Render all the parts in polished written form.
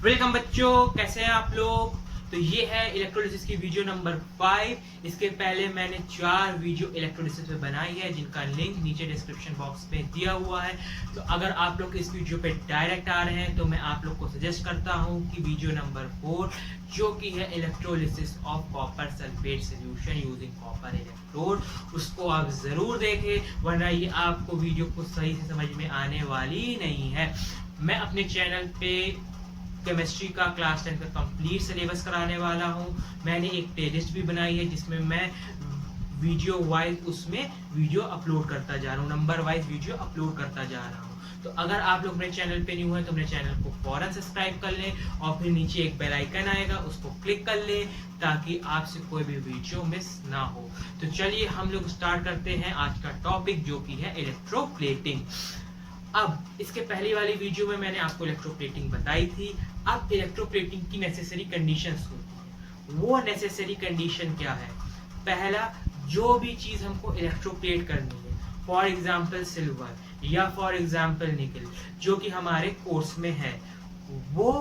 Welcome बच्चों, कैसे हैं आप लोग। तो ये है इलेक्ट्रोलिसिस की वीडियो नंबर 5। इसके पहले मैंने 4 वीडियो इलेक्ट्रोलिसिस पे बनाई है जिनका लिंक नीचे डिस्क्रिप्शन बॉक्स में दिया हुआ है। तो अगर आप लोग इस वीडियो पे डायरेक्ट आ रहे हैं तो मैं आप लोग को सजेस्ट करता हूँ कि वीडियो नंबर 4 जो कि है electrolysis of copper sulphate solution using copper electrode, उसको आप जरूर देखें, वरना ये आपको वीडियो को सही से समझ में आने वाली ही नहीं है। मैं अपने चैनल पे केमिस्ट्री का क्लास 10 का कंप्लीट सिलेबस कराने वाला हूँ। मैंने एक प्लेलिस्ट भी बनाई है जिसमें मैं वीडियो वाइज उसमें वीडियो अपलोड करता जा रहा हूँ, नंबर वाइज वीडियो अपलोड करता जा रहा हूँ। तो अगर आप लोग मेरे चैनल पे न्यू हैं तो मेरे चैनल को फौरन सब्सक्राइब कर लें और फिर नीचे एक बेल आइकन आएगा, उसको क्लिक कर लें ताकि आपसे कोई भी वीडियो मिस ना हो। तो चलिए हम लोग स्टार्ट करते हैं आज का टॉपिक जो कि है इलेक्ट्रोप्लेटिंग। अब इसके पहली वाली वीडियो में मैंने आपको इलेक्ट्रोप्लेटिंग बताई थी। अब इलेक्ट्रोप्लेटिंग की नेसेसरी कंडीशंस होती है। वो नेसेसरी कंडीशन क्या है? पहला, जो भी चीज हमको इलेक्ट्रोप्लेट करनी है, फॉर एग्जांपल सिल्वर या फॉर एग्जांपल निकल, जो कि हमारे कोर्स में है, वो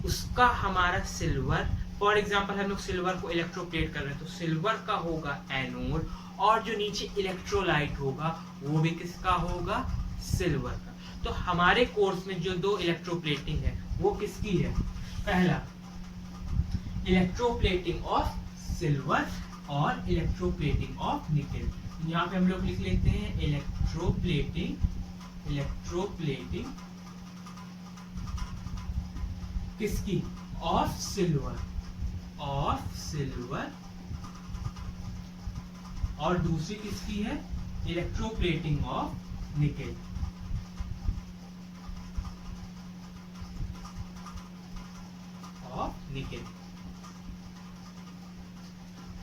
उसका हमारा सिल्वर, फॉर एग्जांपल हम लोग सिल्वर को इलेक्ट्रोप्लेट कर रहे हैं तो सिल्वर का होगा एनोड और जो नीचे इलेक्ट्रोलाइट होगा वो भी किसका होगा? सिल्वर का। तो हमारे कोर्स में जो 2 इलेक्ट्रोप्लेटिंग है वो किसकी है? पहला, इलेक्ट्रोप्लेटिंग ऑफ सिल्वर और इलेक्ट्रोप्लेटिंग ऑफ निकल। यहाँ पे हम लोग लिख लेते हैं इलेक्ट्रोप्लेटिंग किसकी? ऑफ सिल्वर और दूसरी किसकी है? इलेक्ट्रोप्लेटिंग ऑफ निकल। निकल।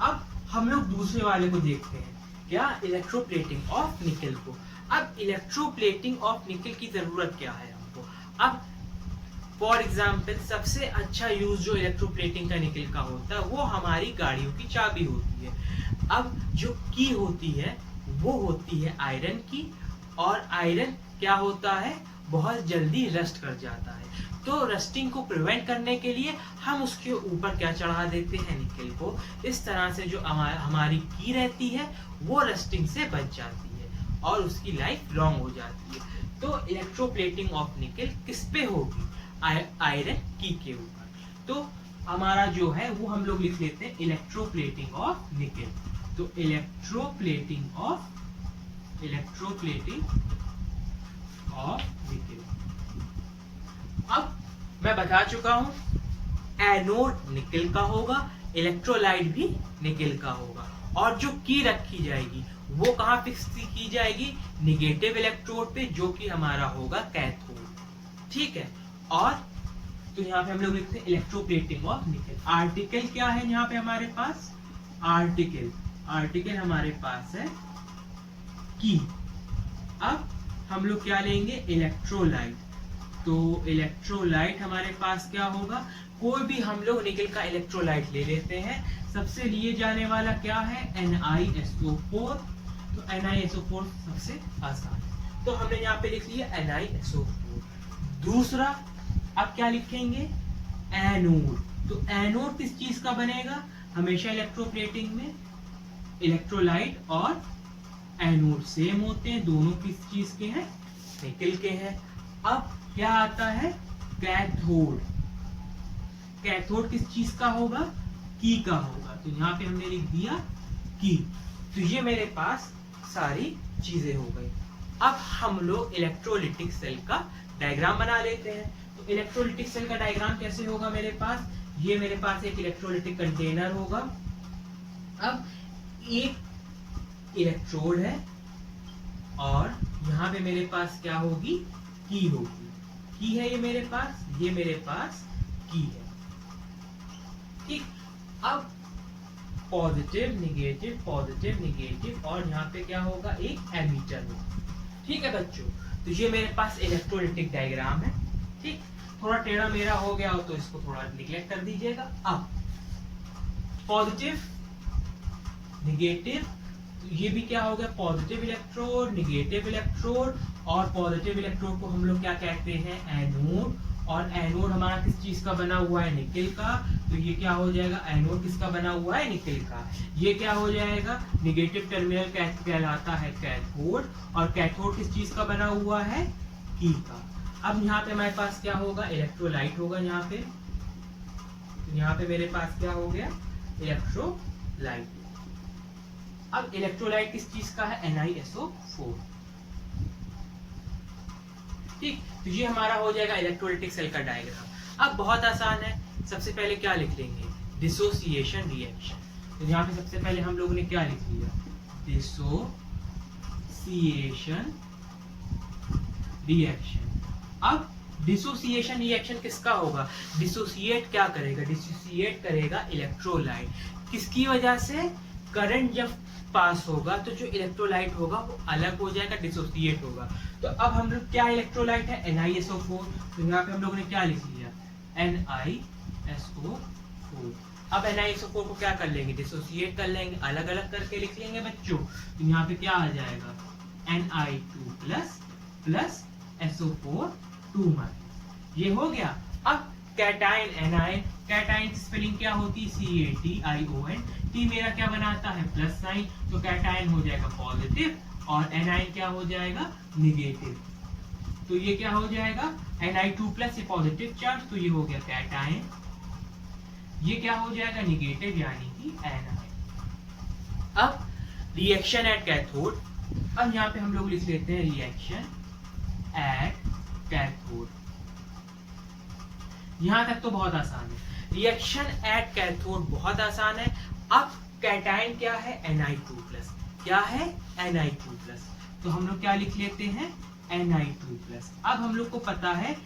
अब हम लोग दूसरे वाले को देखते हैं, क्या? इलेक्ट्रोप्लेटिंग ऑफ निकल को। अब इलेक्ट्रोप्लेटिंग ऑफ निकल की जरूरत क्या है हमको? अब फॉर एग्जांपल सबसे अच्छा यूज जो इलेक्ट्रोप्लेटिंग का निकल का होता है वो हमारी गाड़ियों की चाबी होती है। अब जो की होती है वो होती है आयरन की, और आयरन क्या होता है? बहुत जल्दी रस्ट कर जाता है। तो रस्टिंग को प्रिवेंट करने के लिए हम उसके ऊपर क्या चढ़ा देते हैं? निकल को। इस तरह से जो हमारी की रहती है वो रस्टिंग से बच जाती है और उसकी लाइफ लॉन्ग हो जाती है। तो इलेक्ट्रोप्लेटिंग ऑफ निकल किस पे होगी? आयरन की के ऊपर। तो हमारा जो है वो हम लोग लिख लेते हैं इलेक्ट्रोप्लेटिंग ऑफ निकल। तो इलेक्ट्रोप्लेटिंग ऑफ निकल। अब मैं बता चुका हूं एनोड निकल का होगा, इलेक्ट्रोलाइट भी निकल का होगा, और जो की रखी जाएगी वो कहां फिक्स की जाएगी? निगेटिव इलेक्ट्रोड पे, जो कि हमारा होगा कैथोड। ठीक है। और तो यहाँ पे हम लोग लिखते हैं इलेक्ट्रोप्लेटिंग ऑफ निकल। आर्टिकल क्या है यहाँ पे हमारे पास? आर्टिकल हमारे पास है की। अब हम लोग क्या लेंगे? इलेक्ट्रोलाइट। तो इलेक्ट्रोलाइट हमारे पास क्या होगा? कोई भी हम लोग निकल का इलेक्ट्रोलाइट ले लेते हैं। सबसे लिए जाने वाला क्या है? NiSO4। तो NiSO4 सबसे आसान है, तो हमने यहाँ पे लिख लिया NiSO4। दूसरा, अब क्या लिखेंगे? एनोड। तो एनोड किस चीज का बनेगा? हमेशा इलेक्ट्रोप्लेटिंग में इलेक्ट्रोलाइट और एनोड सेम होते हैं, दोनों किस चीज के हैं? निकल के हैं। अब क्या आता है? कैथोड। कैथोड किस चीज का होगा? की का होगा। तो यहाँ पे हमने लिख दिया की। तो ये मेरे पास सारी चीजें हो गई। अब हम लोग इलेक्ट्रोलिटिक सेल का डायग्राम बना लेते हैं। तो इलेक्ट्रोलिटिक सेल का डायग्राम कैसे होगा मेरे पास? ये मेरे पास एक इलेक्ट्रोलिटिक कंटेनर होगा। अब एक इलेक्ट्रोड है और यहाँ पे मेरे पास क्या होगी? की होगी। की है ये मेरे पास की है। ठीक। अब पॉजिटिव नेगेटिव और यहाँ पे क्या होगा? एक एमीटर होगा। ठीक है बच्चों, तो ये मेरे पास इलेक्ट्रोलिटिक डायग्राम है। ठीक। थोड़ा टेढ़ा मेरा हो गया हो तो इसको थोड़ा निगलेक्ट कर दीजिएगा। अब पॉजिटिव नेगेटिव, तो ये भी क्या हो गया? पॉजिटिव इलेक्ट्रोड, नेगेटिव इलेक्ट्रोड, और पॉजिटिव इलेक्ट्रोड को हम लोग क्या कहते हैं? एनोड, और एनोड हमारा किस चीज का बना हुआ है, निकेल का, तो ये क्या हो जाएगा, एनोड किसका बना हुआ है, निकेल का। ये क्या हो जाएगा, नेगेटिव टर्मिनल कहलाता है कैथोड, और कैथोड किस चीज का बना हुआ है, की का। अब यहाँ पे हमारे पास क्या होगा, इलेक्ट्रोलाइट होगा। यहाँ पे मेरे पास क्या हो गया, इलेक्ट्रोलाइट। अब इलेक्ट्रोलाइट किस चीज का है, NiSO4। ठीक, तो ये हमारा हो जाएगा इलेक्ट्रोलाइटिक सेल का डायग्राम। अब बहुत आसान है, सबसे पहले क्या लिख लेंगे, डिसोसिएशन रिएक्शन। तो यहाँ पे सबसे पहले हम लोगों ने क्या लिख लिया, डिसोसिएशन रिएक्शन। अब डिसोसिएशन रिएक्शन किसका होगा, डिसोसिएट क्या करेगा, डिसोसिएट करेगा इलेक्ट्रोलाइट। किसकी वजह से, करंट जब पास होगा तो जो इलेक्ट्रोलाइट होगा वो अलग हो जाएगा, डिसोसिएट होगा। तो अब हम लोग क्या इलेक्ट्रोलाइट है, NiSO4। तो यहाँ पे हम लोगों ने क्या लिख लिया, NiSO4। अब NiSO4 को क्या कर लेंगे, डिसोसिएट कर लेंगे, अलग अलग करके लिख लेंगे बच्चों। तो यहाँ पे क्या आ जाएगा, Ni2 प्लस SO4 2-। ये हो गया। अब कैटायन एनायन, कैटायन की स्पेलिंग क्या होती है, CATION। टी मेरा क्या बनाता है, प्लस साइन, तो कैटायन हो जाएगा पॉजिटिव और एनायन क्या हो जाएगा, नेगेटिव। तो ये क्या हो जाएगा, Ni2 प्लस, ये पॉजिटिव चार्ज, तो ये हो गया कैटायन। ये क्या हो जाएगा, नेगेटिव, यानी कि एनायन। अब रिएक्शन एट कैथोड। अब यहाँ पे हम लोग लिख लेते हैं रिएक्शन एट कैथोड। यहां तक तो बहुत आसान है। रिएक्शन एट कैथोड बहुत आसान है। अब कैटायन क्या है, Ni2 प्लस। क्या है, Ni2 प्लस। तो हम लोग क्या लिख लेते हैं, Ni2 प्लस। अब हम लोग को पता है,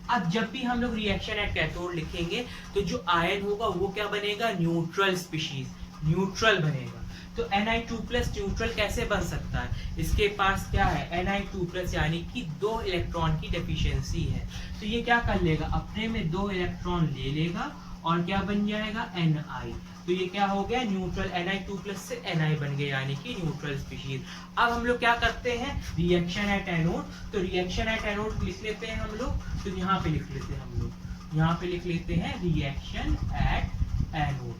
अब जब भी हम लोग रिएक्शन एट कैथोड लिखेंगे तो जो आयन होगा वो क्या बनेगा, न्यूट्रल स्पीशीज, न्यूट्रल बनेगा। तो Ni2 प्लस न्यूट्रल कैसे बन सकता है, इसके पास क्या है, Ni2 प्लस यानी कि 2 इलेक्ट्रॉन की डेफिशिएंसी है। तो ये क्या कर लेगा, अपने में 2 इलेक्ट्रॉन ले लेगा और क्या बन जाएगा, Ni। तो ये क्या हो गया, न्यूट्रल, Ni2 प्लस से Ni बन गया, यानी कि न्यूट्रल स्पीशीज। अब हम लोग क्या करते हैं, रिएक्शन एट एनोड। तो रिएक्शन एट एनोड लिख लेते हैं हम लोग। तो यहाँ पे लिख लेते हैं हम लोग, यहाँ पे लिख लेते हैं रिएक्शन एट एनोड।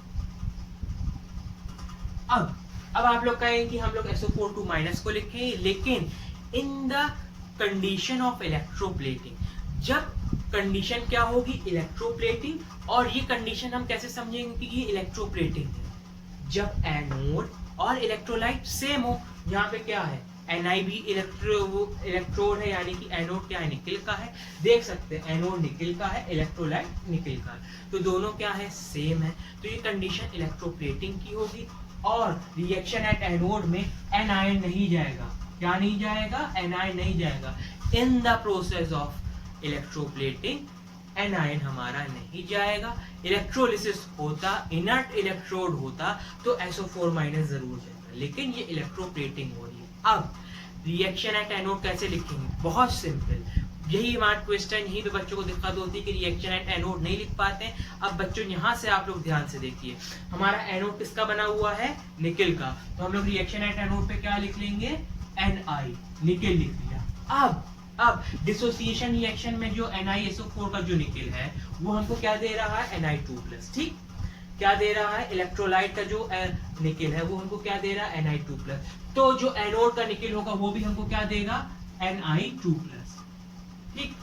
अब आप लोग कहेंगे कि हम लोग SO4 2- को लिखें, लेकिन in the condition of electroplating. जब कंडीशन क्या होगी, इलेक्ट्रोप्लेटिंग। और ये कंडीशन हम कैसे समझेंगे कि ये इलेक्ट्रोप्लेटिंग है, जब एनोड और इलेक्ट्रोलाइट सेम हो। यहाँ पे क्या है, Ni भी इलेक्ट्रोड है, यानी कि एनोड क्या है, निकेल का है। देख सकते हैं एनोड निकेल का है, इलेक्ट्रोलाइट निकेल का है, तो दोनों क्या है, सेम है। तो ये कंडीशन इलेक्ट्रोप्लेटिंग की होगी। और रिएक्शन एट एनोड में एनायन नहीं जाएगा। क्या नहीं जाएगा, एनायन नहीं जाएगा। In the process of electroplating anion हमारा नहीं जाएगा। इलेक्ट्रोलिसिस होता, इनर्ट इलेक्ट्रोड होता तो SO4- जरूर जाएगा, लेकिन ये इलेक्ट्रोप्लेटिंग हो रही है। अब रिएक्शन एट एनोड कैसे लिखेंगे, बहुत सिंपल। यही हमारा क्वेश्चन, यही पे बच्चों को दिक्कत होती है कि रिएक्शन एट एनोड नहीं लिख पाते। अब बच्चों यहाँ से आप लोग ध्यान से देखिए, हमारा एनोड किसका बना हुआ है, निकेल का। तो हम लोग रिएक्शन एट एनोड पे क्या लिख लेंगे, Ni, निकेल लिख लिया। अब डिसोसिएशन रिएक्शन में जो NiSO4 का जो निकेल है वो हमको क्या दे रहा है, Ni2 प्लस। ठीक, क्या दे रहा है, इलेक्ट्रोलाइट का जो निकेल है वो हमको क्या दे रहा है, Ni2 प्लस। तो जो एनोड का निकेल होगा वो भी हमको क्या देगा, Ni2 प्लस। ठीक,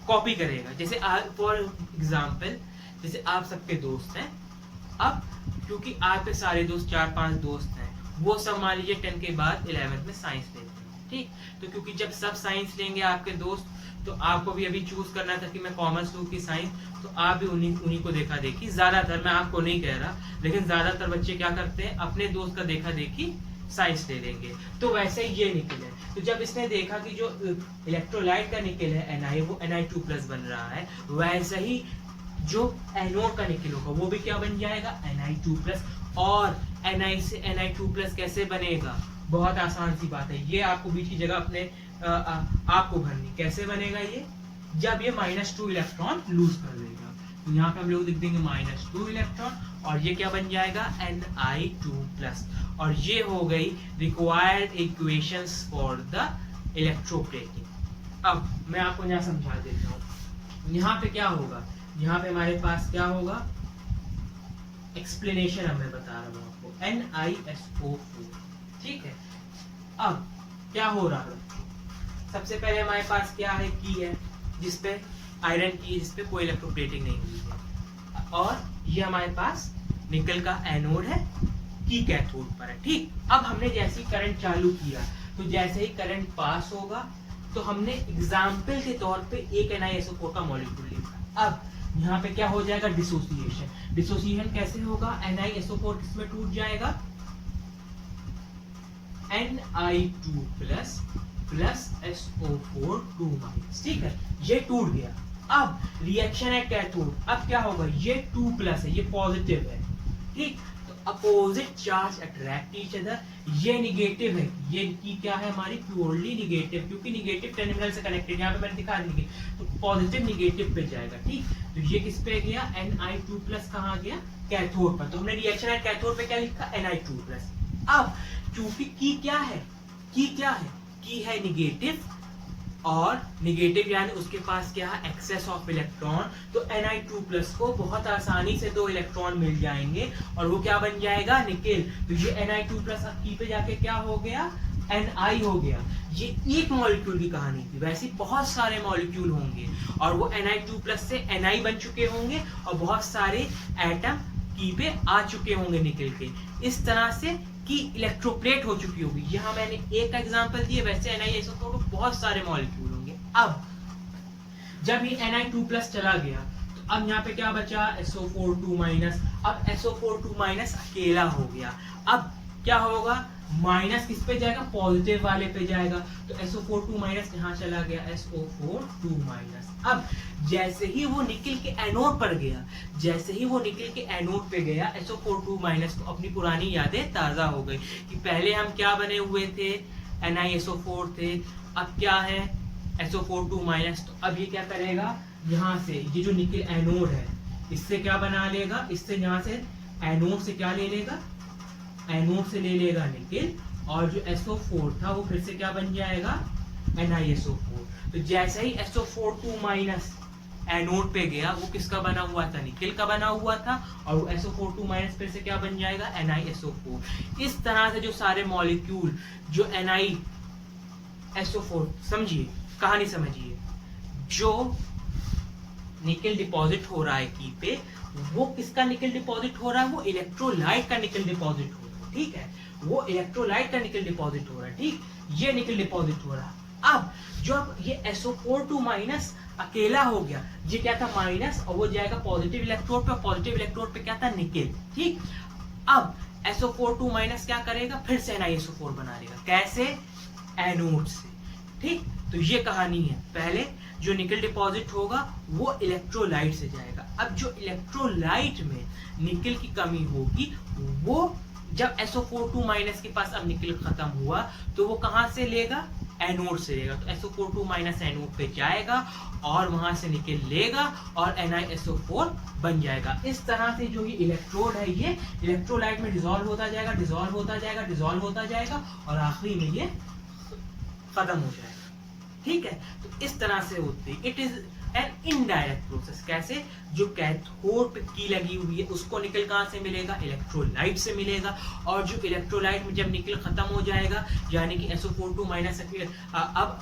कॉपी करेगा। जैसे फॉर एग्जाम्पल, जैसे आप सबके दोस्त हैं। अब क्योंकि आपके सारे दोस्त 4-5 दोस्त हैं, वो सब मान लीजिए 10 के बाद 11th में साइंस लेते हैं। ठीक, तो क्योंकि जब सब साइंस लेंगे आपके दोस्त, तो आपको भी अभी चूज करना था कि मैं कॉमर्स लूं कि साइंस, तो आप भी उन्हीं को देखा देखी, ज्यादातर, मैं आपको नहीं कह रहा, लेकिन ज्यादातर बच्चे क्या करते हैं, अपने दोस्त का देखा देखी साइंस ले लेंगे। तो वैसे ही ये निकल है। तो जब इसने देखा कि जो इलेक्ट्रोलाइट का निकल है Ni, वो Ni2 प्लस बन रहा है, वैसे ही जो एनोड का निकल होगा वो भी क्या बन जाएगा, Ni2 प्लस। और Ni से Ni2 प्लस कैसे बनेगा, बहुत आसान सी बात है। ये आपको बीच की जगह अपने आपको भरनी। कैसे बनेगा ये, जब ये -2 इलेक्ट्रॉन लूज कर देगा। तो यहाँ पे हम लोग लिख देंगे -2 इलेक्ट्रॉन, और ये क्या बन जाएगा, Ni2 प्लस। और ये हो गई required equations for the electroplating. अब मैं आपको यहाँ समझा देता हूँ। यहाँ पे क्या होगा, यहाँ पे हमारे पास क्या होगा, एक्सप्लेनेशन अब मैं बता रहा हूँ आपको, NiSO4, ठीक है। अब क्या हो रहा है, सबसे पहले हमारे पास क्या है, की है जिसपे आयरन की, जिसपे कोई इलेक्ट्रोप्लेटिंग नहीं हुई है, और ये हमारे पास निकल का एनोड है, की कैथोड पर है, ठीक। अब हमने जैसे ही करंट चालू किया, तो जैसे ही करंट पास होगा तो हमने एग्जाम्पल के तौर पे एक NiSO4 का मॉलिक्यूल लिखा। अब यहाँ पे क्या हो जाएगा, डिसोसिएशन। डिसोसिएशन कैसे होगा, NiSO4 किसमें टूट जाएगा, Ni2 प्लस SO4 2-, ठीक है, ये टूट गया। अब रिएक्शन है कैथोड, अब क्या होगा, ये 2+ है, ये पॉजिटिव है, ठीक। Opposite charge attract each other, ये निगेटिव है, ये की क्या है हमारी, प्योरली निगेटिव, क्योंकि निगेटिव टर्मिनल से कनेक्टेड, यहाँ पे मैंने दिखा दी, तो पॉजिटिव निगेटिव पे जाएगा, ठीक। तो ये किस पे गया, Ni2+ कहाँ गया, कैथोड पर। तो हमने रिएक्शन है कैथोड पे क्या लिखा, Ni2+। अब चूंकि की क्या है, की है निगेटिव, और निगेटिव यानी उसके पास क्या है, एक्सेस ऑफ इलेक्ट्रॉन, तो Ni2+ को बहुत आसानी से 2 इलेक्ट्रॉन मिल जाएंगे और वो क्या बन जाएगा, निकेल। तो ये Ni2+ अब की पे जाके क्या हो गया, Ni हो गया। ये एक मॉलिक्यूल की कहानी थी, वैसे बहुत सारे मॉलिक्यूल होंगे और वो Ni2+ से Ni बन चुके होंगे और बहुत सारे एटम की पे आ चुके होंगे निकल के, इस तरह से कि इलेक्ट्रोप्लेट हो चुकी होगी। यहाँ मैंने एक एग्जांपल दिया, वैसे NiSO4 में बहुत सारे मॉलिक्यूल होंगे। अब जब ये Ni2+ चला गया तो अब यहाँ पे क्या बचा, SO4 2-। अब SO4 2- अकेला हो गया। अब क्या होगा, माइनस किस पे जाएगा, पॉजिटिव वाले पे जाएगा, तो SO4 2- यहाँ चला गया, SO4 2-। अब जैसे ही वो निकल के एनोड पर गया, जैसे ही वो निकल के एनोड पे गया, SO4 2- को अपनी पुरानी यादें ताजा हो गई कि पहले हम क्या बने हुए थे, NiSO4 थे, अब क्या है, SO4 2-। तो अब ये क्या करेगा, यहाँ से ये जो निकल एनोड है इससे क्या बना लेगा, इससे यहाँ से एनोड से क्या ले लेगा, एनोड से ले लेगा निकल, और जो SO4 था वो फिर से क्या बन जाएगा, NiSO4। तो जैसे ही SO4 2- एनोड पे गया, वो किसका बना हुआ था, निकल का बना हुआ था, और वो SO4 2- फिर से क्या बन जाएगा, NiSO4। इस तरह से जो सारे मॉलिक्यूल जो NiSO4, समझिए कहानी समझिए, जो निकल डिपॉजिट हो रहा है की पे, वो किसका निकल डिपॉजिट हो रहा है, वो इलेक्ट्रोलाइट का निकल डिपॉजिट हो रहा है, ठीक है, वो इलेक्ट्रोलाइट का निकल डिपॉजिट हो रहा है, ठीक, ये निकल डिपॉजिट हो रहा है। अब जब ये SO4 2- अकेला हो गया, ये क्या था, माइनस, और वो जाएगा पॉजिटिव इलेक्ट्रोड पे, पॉजिटिव इलेक्ट्रोड पे क्या था, निकल, ठीक। अब SO4 2- क्या करेगा, फिर से NiSO4 बना लेगा, कैसे, एनोड से, ठीक। तो ये कहानी है, पहले जो निकल डिपॉजिट होगा वो इलेक्ट्रोलाइट से जाएगा। अब जो इलेक्ट्रोलाइट में निकल की कमी होगी, वो जब SO4 2- के पास अब निकल खत्म हुआ तो वो कहां से लेगा, एनोड से लेगा, तो SO4 2- एनोड पे जाएगा और वहां से निकल लेगा और NiSO4 बन जाएगा। इस तरह से जो ये इलेक्ट्रोड है ये इलेक्ट्रोलाइट में डिसॉल्व होता जाएगा, डिसॉल्व होता जाएगा, डिसॉल्व होता जाएगा और आखिरी में ये खत्म हो जाएगा, ठीक है। तो इस तरह से होती है, it is an indirect process. कैसे, जो कैथोड पे की लगी हुई है उसको निकल कहां से मिलेगा, इलेक्ट्रोलाइट से मिलेगा, और जो इलेक्ट्रोलाइट में जब निकल खत्म हो जाएगा, यानी कि SO4 2- अब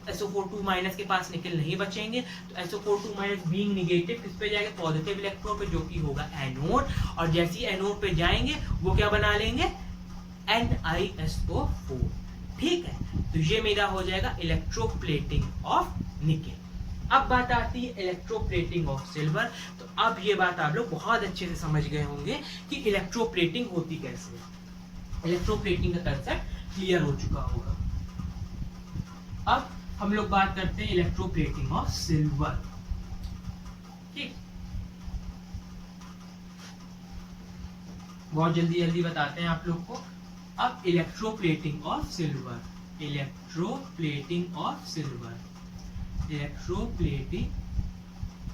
SO4 2- के पास निकल नहीं बचेंगे, तो SO4 2- बीइंग नेगेटिव किस पे जाएगा, पॉजिटिव इलेक्ट्रोड पे, जो कि होगा एनोड, और जैसे ही एनोड पे जाएंगे वो क्या बना लेंगे, NiSO4, ठीक है। तो ये मेरा हो जाएगा इलेक्ट्रोप्लेटिंग ऑफ निकल। अब बात आती है इलेक्ट्रोप्लेटिंग ऑफ सिल्वर। तो अब ये बात आप लोग बहुत अच्छे से समझ गए होंगे कि इलेक्ट्रोप्लेटिंग होती कैसे है। इलेक्ट्रोप्लेटिंग का कंसेप्ट क्लियर हो चुका होगा। अब हम लोग बात करते हैं इलेक्ट्रोप्लेटिंग ऑफ सिल्वर, ठीक। बहुत जल्दी जल्दी बताते हैं आप लोग को। अब electroplating of silver, electroplating of silver, electroplating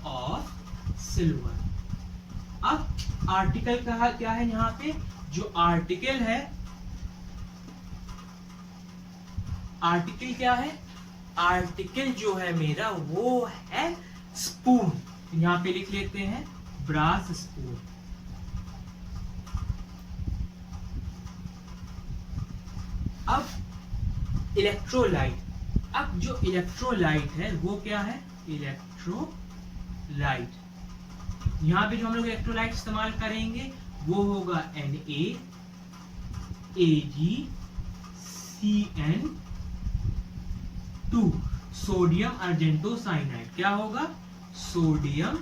of silver. अब आर्टिकल कहा क्या है, यहाँ पे जो आर्टिकल है, आर्टिकल क्या है, आर्टिकल जो है मेरा वो है स्पून, यहाँ पे लिख लेते हैं ब्रास स्पून। अब इलेक्ट्रोलाइट, अब जो इलेक्ट्रोलाइट है वो क्या है, इलेक्ट्रोलाइट। यहाँ पे जो हम लोग इलेक्ट्रोलाइट इस्तेमाल करेंगे वो होगा NaAgCN2, सोडियम अर्जेंटोसाइनाइड। क्या होगा, सोडियम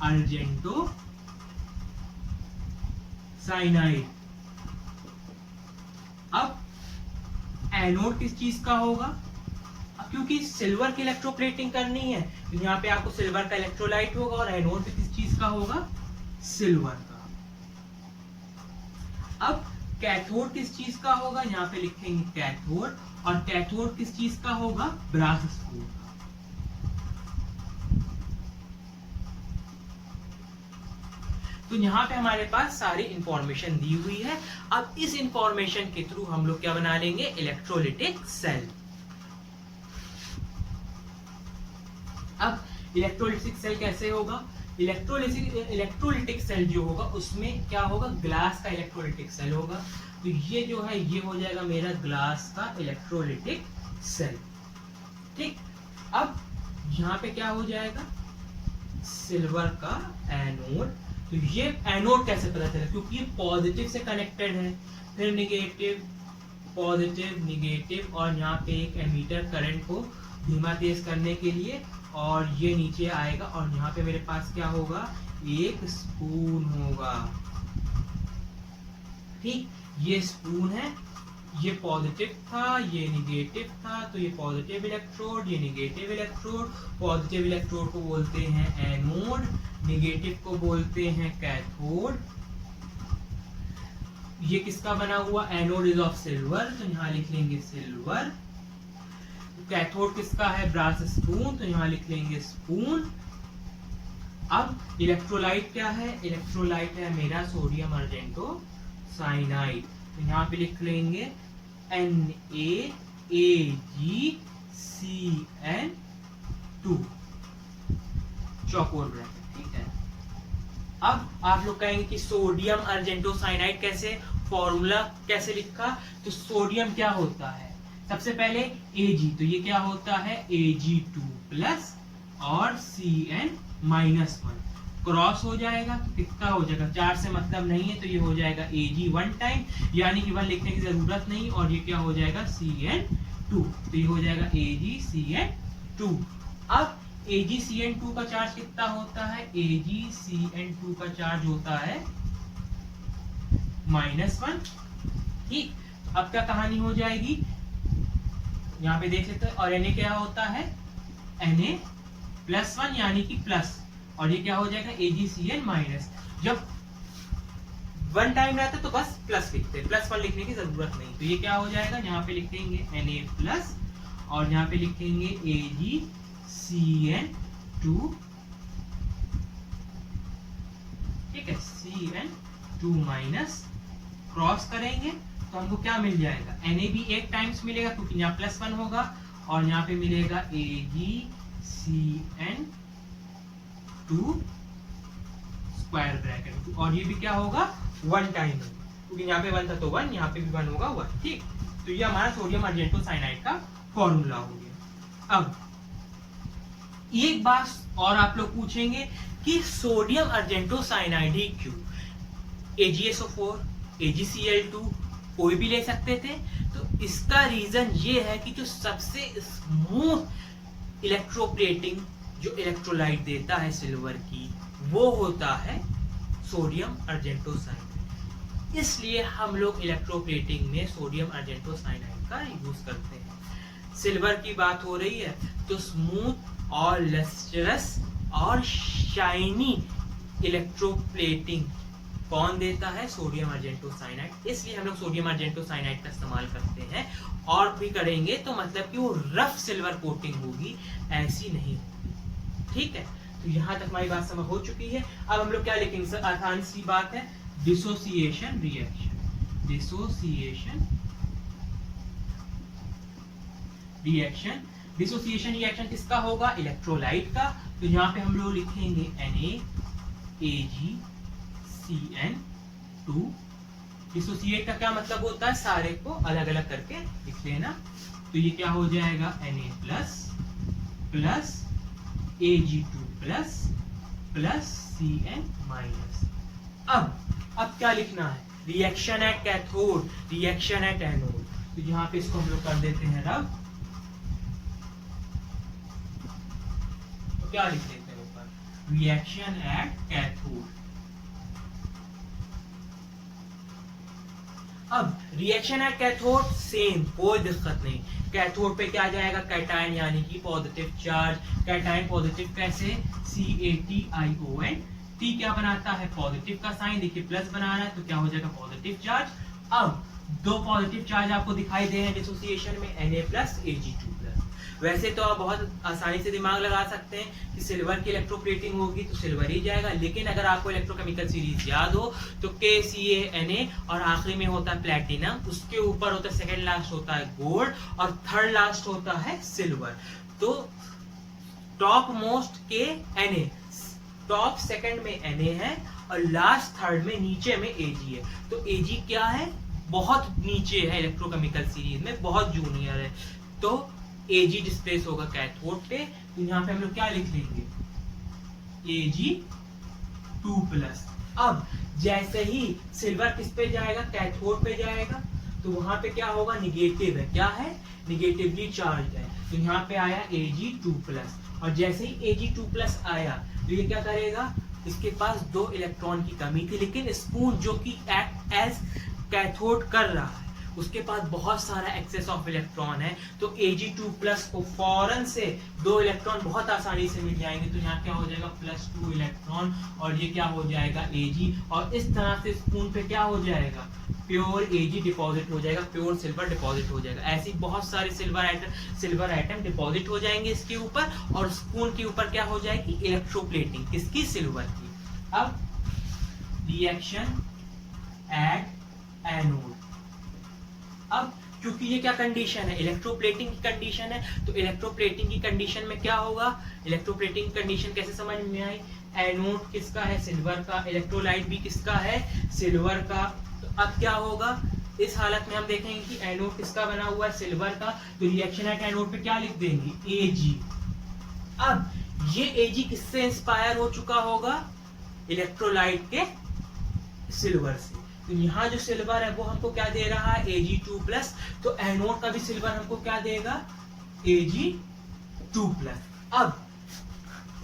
अर्जेंटोसाइनाइड। अब एनोड किस चीज का होगा, क्योंकि सिल्वर की इलेक्ट्रोप्लेटिंग करनी है तो यहाँ पे आपको सिल्वर का इलेक्ट्रोलाइट होगा, और एनोड किस चीज का होगा, सिल्वर का। अब कैथोड किस चीज का होगा, यहाँ पे लिखेंगे कैथोड, और कैथोड किस चीज का होगा, ब्रास स्पून का। तो यहाँ पे हमारे पास सारी इंफॉर्मेशन दी हुई है। अब इस इंफॉर्मेशन के थ्रू हम लोग क्या बना लेंगे, इलेक्ट्रोलिटिक सेल। अब इलेक्ट्रोलिटिक सेल कैसे होगा, इलेक्ट्रोलिटिक सेल जो होगा उसमें क्या होगा, ग्लास का इलेक्ट्रोलिटिक सेल होगा। तो ये जो है ये हो जाएगा मेरा ग्लास का इलेक्ट्रोलिटिक सेल। ठीक, अब यहाँ पे क्या हो जाएगा, सिल्वर का एनोड। तो ये एनोड कैसे पता चला, क्योंकि ये पॉजिटिव से कनेक्टेड है, फिर निगेटिव, पॉजिटिव, निगेटिव, और यहाँ पे एक एमीटर करंट को धीमा तेज करने के लिए, और ये नीचे आएगा, और यहाँ पे मेरे पास क्या होगा, एक स्पून होगा। ठीक, ये स्पून है, ये पॉजिटिव था, ये निगेटिव था, तो ये पॉजिटिव इलेक्ट्रोड, ये निगेटिव इलेक्ट्रोड। पॉजिटिव इलेक्ट्रोड को बोलते हैं एनोड, निगेटिव को बोलते हैं कैथोड। ये किसका बना हुआ, एनोड इज ऑफ सिल्वर, तो यहाँ लिख लेंगे सिल्वर। कैथोड किसका है, ब्रास स्पून, तो यहाँ लिख लेंगे स्पून। अब इलेक्ट्रोलाइट क्या है, इलेक्ट्रोलाइट है मेरा सोडियम अर्जेंटोसाइनाइड, तो यहाँ पे लिख लेंगे NaAgCN2, चौकोर ब्रैकेट। ठीक है, अब आप लोग कहेंगे कि सोडियम अर्जेंटोसाइनाइड कैसे, फॉर्मूला कैसे लिखा, तो सोडियम क्या होता है, सबसे पहले Ag, तो ये क्या होता है Ag2 प्लस और Cn-1, क्रॉस हो जाएगा तो कितना हो जाएगा, 4 से मतलब नहीं है तो ये हो जाएगा Ag1 टाइम, यानी कि 1 लिखने की जरूरत नहीं, और ये क्या हो जाएगा Cn2, तो ये हो जाएगा AgCN2। अब AgCN2 का चार्ज कितना होता है, AgCN2 का चार्ज होता है -1। ठीक, अब क्या कहानी हो जाएगी, यहाँ पे देख लेते हैं, और Na क्या होता है, Na+1 यानी कि प्लस, और ये क्या हो जाएगा AgCN-। जब 1 टाइम रहता है तो बस प्लस लिखते हैं, +1 लिखने की जरूरत नहीं, तो ये क्या हो जाएगा, यहाँ पे लिखेंगे Na+, और यहाँ पे लिखेंगे AgCN2, ठीक है, Cn2-, क्रॉस करेंगे तो हमको क्या मिल जाएगा, Na भी 1 टाइम्स मिलेगा क्योंकि यहाँ +1 होगा, और यहाँ पे मिलेगा AgCN2 स्क्वायर ब्रैकेट, और ये भी क्या होगा 1 टाइम होगा, क्योंकि यहाँ पे 1 था तो 1, यहाँ पे भी 1 होगा 1। ठीक, तो ये हमारा सोडियम अर्जेंटोसाइनाइड का फॉर्मूला हो गया। अब एक बात और आप लोग पूछेंगे कि सोडियम अर्जेंटोसाइनाइड ही क्यों, AgSO4, AgCl2 कोई भी ले सकते थे, तो इसका रीजन ये है कि जो सबसे स्मूथ इलेक्ट्रोप्लेटिंग जो इलेक्ट्रोलाइट देता है सिल्वर की, वो होता है सोडियम अर्जेंटोसाइनाइड। इसलिए हम लोग इलेक्ट्रोप्लेटिंग में सोडियम अर्जेंटोसाइनाइड का यूज करते हैं। सिल्वर की बात हो रही है तो स्मूथ और लस्ट्रस और शाइनी इलेक्ट्रोप्लेटिंग कौन देता है, सोडियम अर्जेंटोसाइनाइड। इसलिए हम लोग सोडियम अर्जेंटोसाइनाइड का इस्तेमाल करते हैं, और भी करेंगे तो मतलब कि वो रफ सिल्वर कोटिंग होगी, ऐसी नहीं होगी। ठीक है, तो यहाँ तक हमारी बात समझ हो चुकी है। अब हम लोग क्या लिखेंगे सर, आसान सी बात है, dissociation reaction. Dissociation reaction dissociation reaction किसका होगा? इलेक्ट्रोलाइट का। तो यहाँ पे हम लोग लिखेंगे NaAgCN2। डिसोसिएट का क्या मतलब होता है? सारे को अलग अलग करके लिख लेना। तो ये क्या हो जाएगा? Na plus Ag2 plus Cn minus. अब क्या लिखना है? Reaction at cathode, reaction at anode. तो यहाँ पे इसको हम लोग कर देते हैं रब। तो क्या लिख देते हैं ऊपर? Reaction at cathode. अब रिएक्शन एट कैथोड सेम, कोई दिक्कत नहीं। कैथोड पे क्या जाएगा? कैटायन यानी कि पॉजिटिव चार्ज। कैटायन पॉजिटिव कैसे? CaTiON। टी क्या बनाता है? पॉजिटिव का साइन। देखिए प्लस बना रहा है तो क्या हो जाएगा? Positive charge. अब दो पॉजिटिव चार्ज आपको दिखाई दे हैं डिसोसिएशन में, Na प्लस Ag2 प्लस। वैसे तो आप बहुत आसानी से दिमाग लगा सकते हैं कि सिल्वर की इलेक्ट्रोप्लेटिंग होगी तो सिल्वर ही जाएगा, लेकिन अगर आपको इलेक्ट्रोकेमिकल सीरीज याद हो तो KCaNa और आखिरी में होता है प्लैटिनम, उसके ऊपर होता है सेकंड लास्ट होता है गोल्ड और थर्ड लास्ट होता है सिल्वर। तो top most Na, top second में Na है और लास्ट थर्ड में नीचे में Ag है। तो Ag क्या है? बहुत नीचे है इलेक्ट्रोकेमिकल सीरीज में, बहुत जूनियर है। तो Ag डिस्प्लेस होगा कैथोड पे। तो यहाँ पे हम लोग क्या लिख लेंगे? Ag2 plus. अब जैसे ही सिल्वर किस पे जाएगा? कैथोड पे जाएगा। तो वहां पे क्या होगा? निगेटिव है। क्या है? निगेटिवली चार्ज है। तो यहाँ पे आया Ag2 प्लस। और जैसे ही Ag2 प्लस आया तो ये क्या करेगा? इसके पास 2 इलेक्ट्रॉन की कमी थी, लेकिन स्पून जो कि एक्ट एज कैथोड कर रहा है उसके पास बहुत सारा एक्सेस ऑफ इलेक्ट्रॉन है। तो Ag2 प्लस को फौरन से 2 इलेक्ट्रॉन बहुत आसानी से मिल जाएंगे। तो यहाँ क्या हो जाएगा? +2 इलेक्ट्रॉन और ये क्या हो जाएगा? Ag। और इस तरह से स्पून पे क्या हो जाएगा? प्योर Ag डिपॉजिट हो जाएगा, प्योर सिल्वर डिपॉजिट हो जाएगा। ऐसी बहुत सारे सिल्वर आइटम डिपॉजिट हो जाएंगे इसके ऊपर और स्पून के ऊपर क्या हो जाएगी? इलेक्ट्रोप्लेटिंग। किसकी? सिल्वर की। अब रिएक्शन एट एनोड। अब क्योंकि ये क्या कंडीशन है? इलेक्ट्रोप्लेटिंग की कंडीशन है। तो इलेक्ट्रोप्लेटिंग की कंडीशन में क्या होगा? इलेक्ट्रोप्लेटिंग कंडीशन कैसे समझ में आई? एनोड किसका है? सिल्वर का। इलेक्ट्रोलाइट भी किसका है? सिल्वर का। तो अब क्या होगा? इस हालत में हम देखेंगे कि एनोड किसका बना हुआ है? सिल्वर का। तो रिएक्शन एट एनोड पे क्या लिख देंगे? Ag। अब ये Ag किससे इंस्पायर हो चुका होगा? इलेक्ट्रोलाइट के सिल्वर से। तो यहाँ जो सिल्वर है वो हमको क्या दे रहा है? Ag2 plus. तो एनोड का भी सिल्वर हमको क्या देगा? Ag2 plus. अब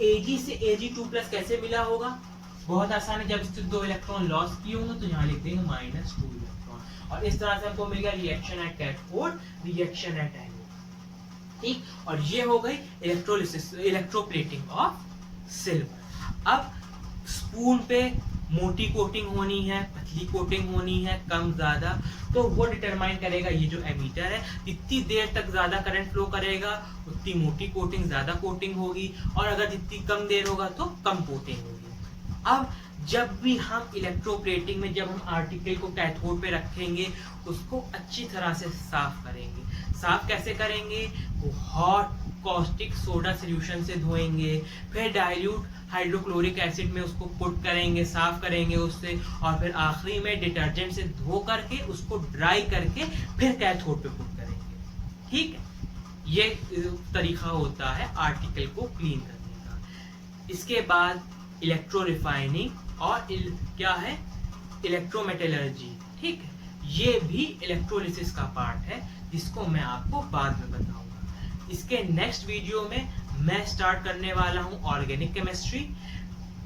Ag से Ag2 प्लस कैसे मिला होगा? बहुत आसान है, जब इससे 2 इलेक्ट्रॉन लॉस किए होंगे तो यहाँ लिख देंगे -2 इलेक्ट्रॉन। और इस तरह से हमको मिल गया reaction at cathode, reaction at anode. ठीक, और ये हो गई इलेक्ट्रोलिसिस, इलेक्ट्रोप्लेटिंग ऑफ सिल्वर। अब स्पून पे मोटी कोटिंग होनी है, पतली कोटिंग होनी है, कम ज्यादा, तो वो डिटरमाइन करेगा ये जो एमीटर है। जितनी देर तक ज्यादा करंट फ्लो करेगा उतनी मोटी कोटिंग, ज्यादा कोटिंग होगी, और अगर जितनी कम देर होगा तो कम कोटिंग होगी। अब जब भी हम इलेक्ट्रोप्लेटिंग में जब हम आर्टिकल को कैथोड पे रखेंगे उसको अच्छी तरह से साफ करेंगे। साफ कैसे करेंगे? वो हॉट कॉस्टिक सोडा सॉल्यूशन से धोएंगे, फिर डाइल्यूट हाइड्रोक्लोरिक एसिड में उसको पुट करेंगे, साफ करेंगे उससे, और फिर आखिरी में डिटर्जेंट से धो करके उसको ड्राई करके फिर कैथोड पे पुट करेंगे। ठीक है, ये तरीका होता है आर्टिकल को क्लीन करने का। इसके बाद इलेक्ट्रो रिफाइनिंग और क्या है? इलेक्ट्रोमेटलर्जी। ठीक है, ये भी इलेक्ट्रोलिसिस का पार्ट है जिसको मैं आपको बाद में बताऊंगा। इसके नेक्स्ट वीडियो में मैं स्टार्ट करने वाला हूं ऑर्गेनिक केमिस्ट्री।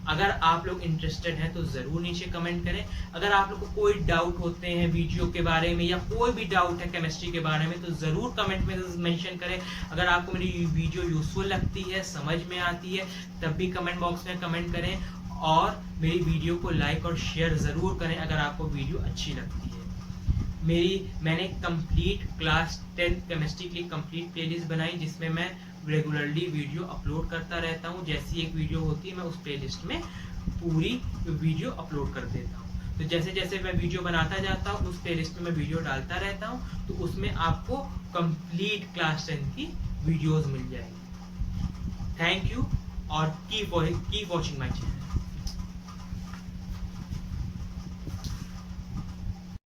अगर आप लोग इंटरेस्टेड हैं तो जरूर नीचे कमेंट करें। अगर आप लोग को कोई डाउट होते हैं वीडियो के बारे में या कोई भी डाउट है केमिस्ट्री के बारे में तो जरूर कमेंट में मेंशन करें। अगर आपको मेरी वीडियो यूजफुल लगती है, समझ में आती है, तब भी कमेंट बॉक्स में कमेंट करें, और मेरी वीडियो को लाइक और शेयर जरूर करें अगर आपको वीडियो अच्छी लगती है। मैंने कंप्लीट क्लास 10 केमिस्ट्री की कंप्लीट प्लेलिस्ट बनाई जिसमें मैं रेगुलरली वीडियो अपलोड करता रहता हूँ। जैसी एक वीडियो होती है मैं उस प्लेलिस्ट में पूरी वीडियो अपलोड कर देता हूँ। तो जैसे जैसे मैं वीडियो बनाता जाता हूँ उस प्लेलिस्ट में मैं वीडियो डालता रहता हूँ, तो उसमें आपको कंप्लीट क्लास 10 की वीडियोस मिल जाएगी। थैंक यू और कीप वॉचिंग माय चैनल।